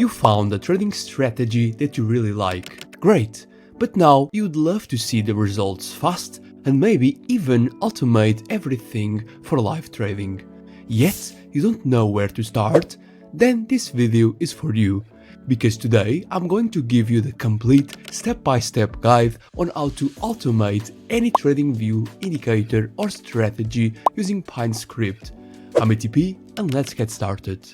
You found a trading strategy that you really like. Great! But now you'd love to see the results fast and maybe even automate everything for live trading. Yet you don't know where to start? Then this video is for you. Because today I'm going to give you the complete step-by-step guide on how to automate any TradingView indicator or strategy using Pine script. I'm ATP and let's get started.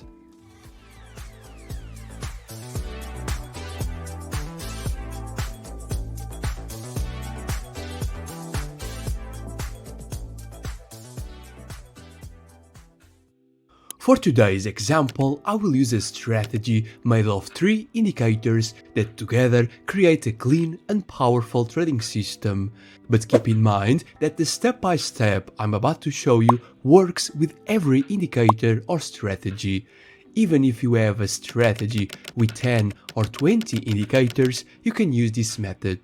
For today's example, I will use a strategy made of 3 indicators that together create a clean and powerful trading system. But keep in mind that the step-by-step I'm about to show you works with every indicator or strategy. Even if you have a strategy with 10 or 20 indicators, you can use this method.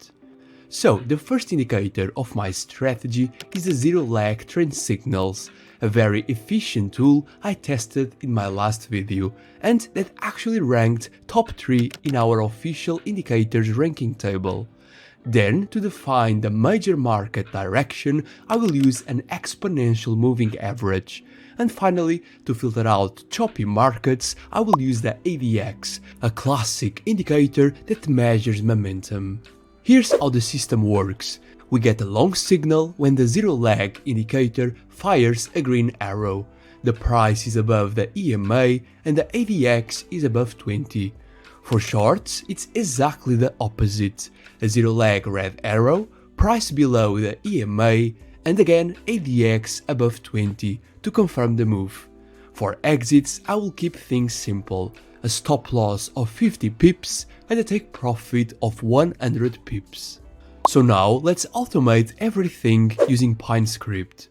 So, the first indicator of my strategy is the zero lag trend signals, a very efficient tool I tested in my last video and that actually ranked top 3 in our official indicators ranking table. Then, to define the major market direction, I will use an exponential moving average. And finally, to filter out choppy markets, I will use the ADX, a classic indicator that measures momentum. Here's how the system works. We get a long signal when the zero lag indicator fires a green arrow. The price is above the EMA and the ADX is above 20. For shorts, it's exactly the opposite. A zero lag red arrow, price below the EMA and again ADX above 20 to confirm the move. For exits, I will keep things simple. A stop loss of 50 pips and a take profit of 100 pips. So now let's automate everything using Pine script.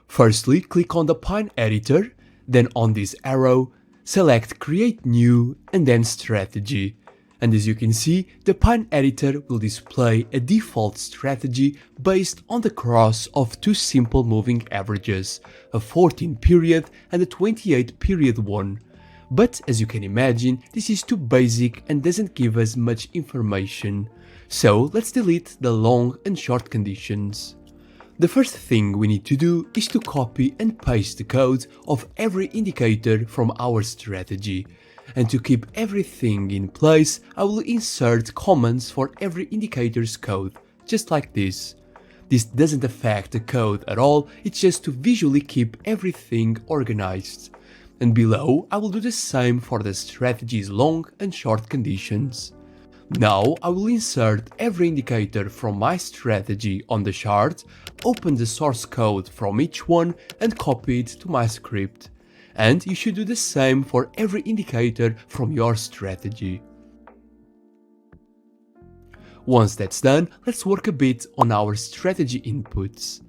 Firstly, click on the Pine editor, then on this arrow, select create new and then strategy. And as you can see, the Pine editor will display a default strategy based on the cross of 2 simple moving averages, a 14 period and a 28 period one. But as you can imagine, this is too basic and doesn't give us much information. So let's delete the long and short conditions. The first thing we need to do is to copy and paste the code of every indicator from our strategy. And to keep everything in place, I will insert comments for every indicator's code, just like this. This doesn't affect the code at all, it's just to visually keep everything organized. And below, I will do the same for the strategy's long and short conditions. Now I will insert every indicator from my strategy on the chart, open the source code from each one and copy it to my script. And you should do the same for every indicator from your strategy. Once that's done, let's work a bit on our strategy inputs.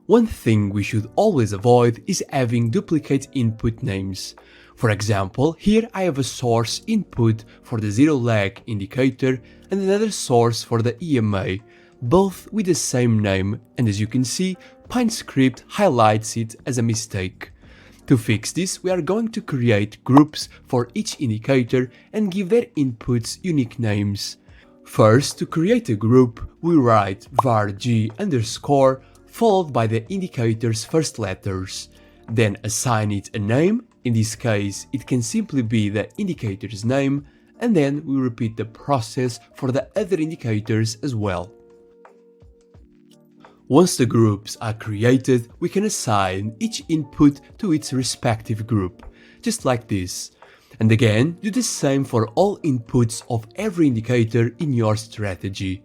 One thing we should always avoid is having duplicate input names. For example, here I have a source input for the zero lag indicator and another source for the EMA, both with the same name, and as you can see, Pine script highlights it as a mistake. To fix this, we are going to create groups for each indicator and give their inputs unique names. First, to create a group, we write var_g_ followed by the indicator's first letters. Then assign it a name, in this case it can simply be the indicator's name, and then we repeat the process for the other indicators as well. Once the groups are created, we can assign each input to its respective group, just like this. And again, do the same for all inputs of every indicator in your strategy.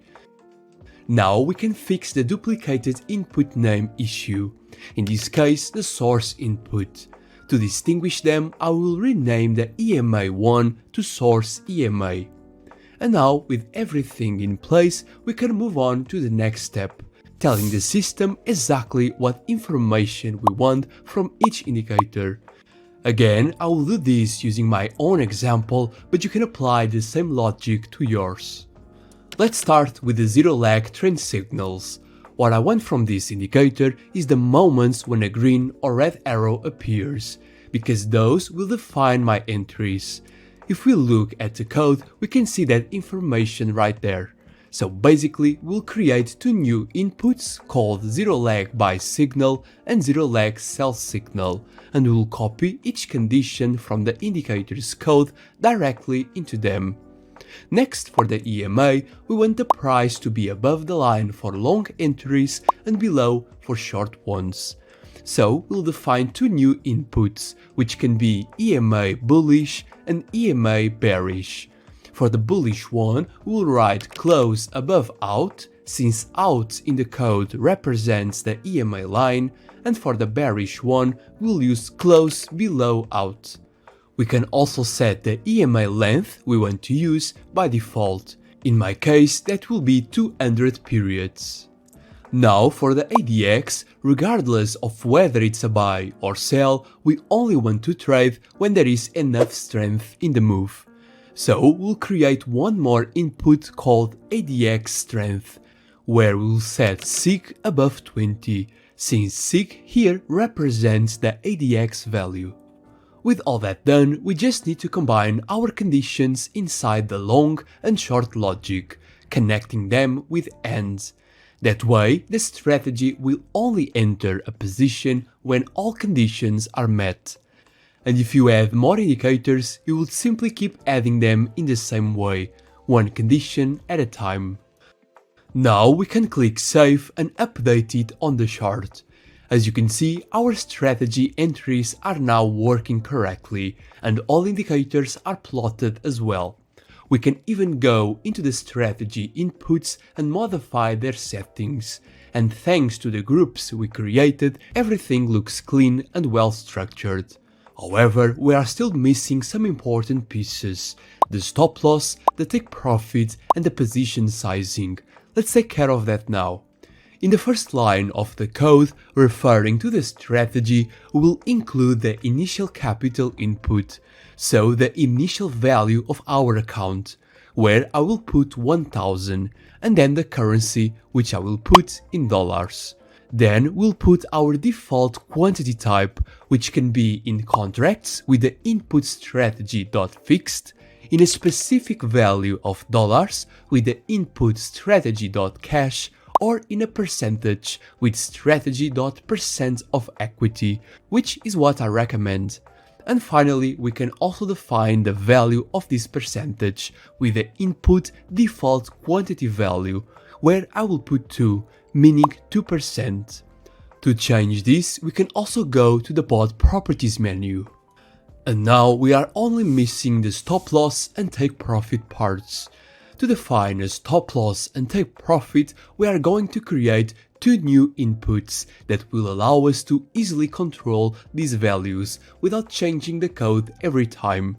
Now we can fix the duplicated input name issue, in this case the source input. To distinguish them, I will rename the EMA1 to source EMA. And now, with everything in place, we can move on to the next step, telling the system exactly what information we want from each indicator. Again, I will do this using my own example, but you can apply the same logic to yours. Let's start with the zero lag trend signals. What I want from this indicator is the moments when a green or red arrow appears, because those will define my entries. If we look at the code, we can see that information right there. So basically, we'll create two new inputs called 0lag buy signal and 0lag sell signal, and we'll copy each condition from the indicator's code directly into them. Next, for the EMA, we want the price to be above the line for long entries and below for short ones. So we'll define two new inputs, which can be EMA bullish and EMA bearish. For the bullish one, we'll write close above out, since out in the code represents the EMA line, and for the bearish one, we'll use close below out. We can also set the EMA length we want to use by default. In my case, that will be 200 periods. Now for the ADX, regardless of whether it's a buy or sell, we only want to trade when there is enough strength in the move. So we'll create one more input called ADX strength, where we'll set SIG above 20, since SIG here represents the ADX value. With all that done, we just need to combine our conditions inside the long and short logic, connecting them with AND. That way, the strategy will only enter a position when all conditions are met. And if you add more indicators, you will simply keep adding them in the same way, one condition at a time. Now we can click Save and update it on the chart. As you can see, our strategy entries are now working correctly, and all indicators are plotted as well. We can even go into the strategy inputs and modify their settings, and thanks to the groups we created, everything looks clean and well structured. However, we are still missing some important pieces: the stop loss, the take profit, and the position sizing. Let's take care of that now. In the first line of the code referring to the strategy, we will include the initial capital input, so the initial value of our account, where I will put 1000, and then the currency, which I will put in dollars. Then we'll put our default quantity type, which can be in contracts with the input strategy.fixed, in a specific value of dollars with the input strategy.cash, or in a percentage with strategy.percent of equity, which is what I recommend. And finally, we can also define the value of this percentage with the input default quantity value, where I will put 2, meaning 2%. To change this, we can also go to the bot properties menu. And now we are only missing the stop loss and take profit parts. To define a stop loss and take profit, we are going to create two new inputs that will allow us to easily control these values without changing the code every time.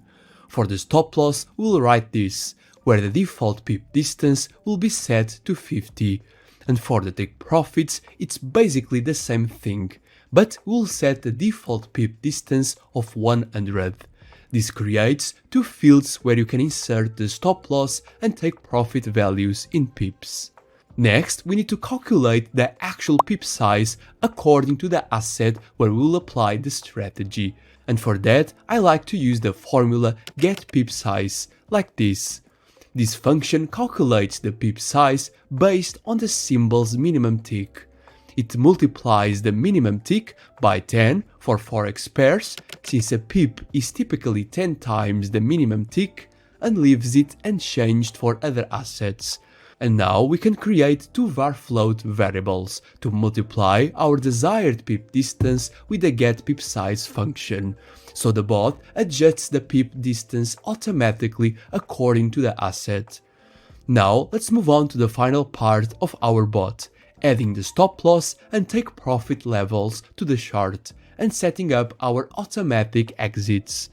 For the stop loss, we'll write this, where the default pip distance will be set to 50. And for the take profits, it's basically the same thing, but we'll set the default pip distance of 100. This creates two fields where you can insert the stop loss and take profit values in pips. Next, we need to calculate the actual pip size according to the asset where we'll apply the strategy. And for that, I like to use the formula getPipSize, like this. This function calculates the pip size based on the symbol's minimum tick. It multiplies the minimum tick by 10 for forex pairs, since a pip is typically 10 times the minimum tick, and leaves it unchanged for other assets. And now we can create two var float variables to multiply our desired pip distance with the getPipSize function, so the bot adjusts the pip distance automatically according to the asset. Now let's move on to the final part of our bot, adding the stop loss and take profit levels to the chart and setting up our automatic exits.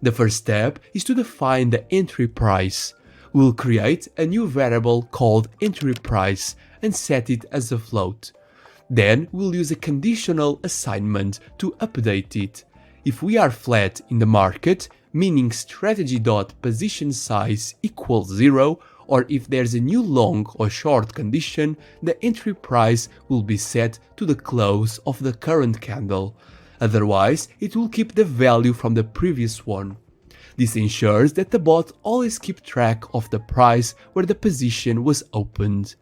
The first step is to define the entry price. We'll create a new variable called entry price and set it as a float. Then we'll use a conditional assignment to update it. If we are flat in the market, meaning strategy.position size equals 0, or if there's a new long or short condition, the entry price will be set to the close of the current candle. Otherwise, it will keep the value from the previous one. This ensures that the bot always keeps track of the price where the position was opened.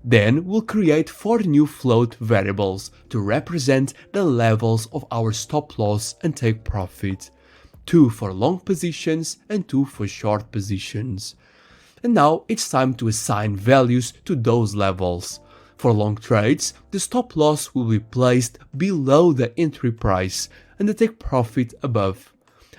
Then we'll create 4 new float variables to represent the levels of our stop loss and take profit. 2 for long positions and 2 for short positions. And now it's time to assign values to those levels. For long trades, the stop loss will be placed below the entry price and the take profit above.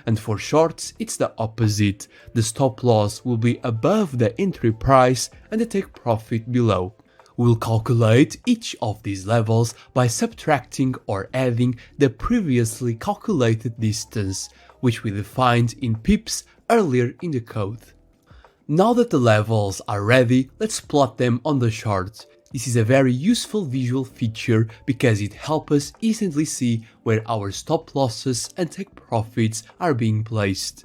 And for shorts, it's the opposite. The stop loss will be above the entry price and the take profit below. We'll calculate each of these levels by subtracting or adding the previously calculated distance, which we defined in pips earlier in the code. Now that the levels are ready, let's plot them on the chart. This is a very useful visual feature because it helps us instantly see where our stop losses and take profits are being placed.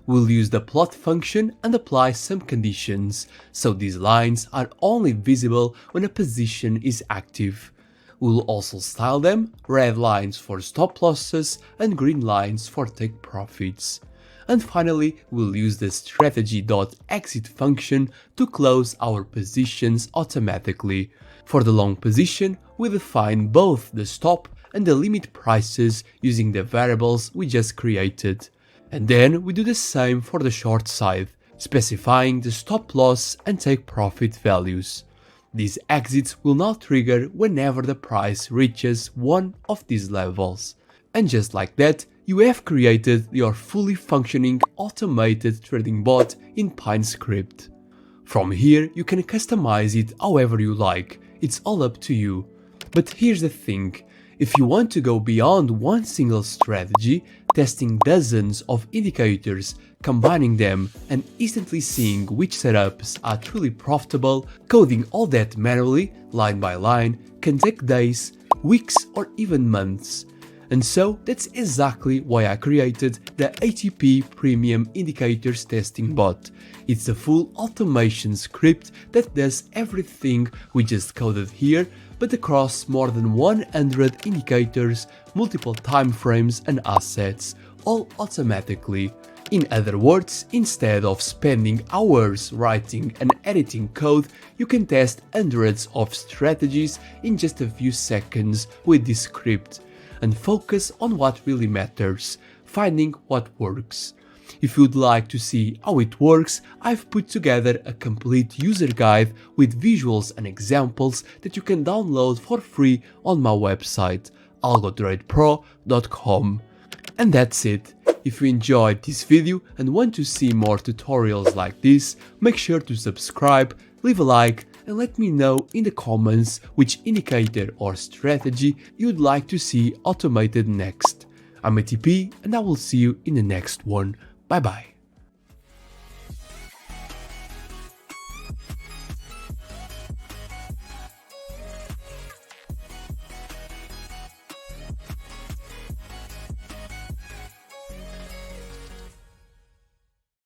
We'll use the plot function and apply some conditions, so these lines are only visible when a position is active. We'll also style them red lines for stop losses and green lines for take profits. And finally, we'll use the strategy.exit function to close our positions automatically. For the long position, we define both the stop and the limit prices using the variables we just created. And then we do the same for the short side, specifying the stop loss and take profit values. These exits will now trigger whenever the price reaches one of these levels. And just like that, you have created your fully functioning automated trading bot in PineScript. From here, you can customize it however you like, it's all up to you. But here's the thing, if you want to go beyond one single strategy, testing dozens of indicators, combining them and instantly seeing which setups are truly profitable, coding all that manually, line by line, can take days, weeks or even months. And so that's exactly why I created the ATP Premium Indicators Testing Bot. It's a full automation script that does everything we just coded here, but across more than 100 indicators, multiple time frames and assets, all automatically. In other words, instead of spending hours writing and editing code, you can test hundreds of strategies in just a few seconds with this script, and focus on what really matters, finding what works. If you'd like to see how it works, I've put together a complete user guide with visuals and examples that you can download for free on my website, algotradepro.com. And that's it. If you enjoyed this video and want to see more tutorials like this, make sure to subscribe, leave a like, and let me know in the comments which indicator or strategy you'd like to see automated next. I'm ATP and I will see you in the next one. Bye bye.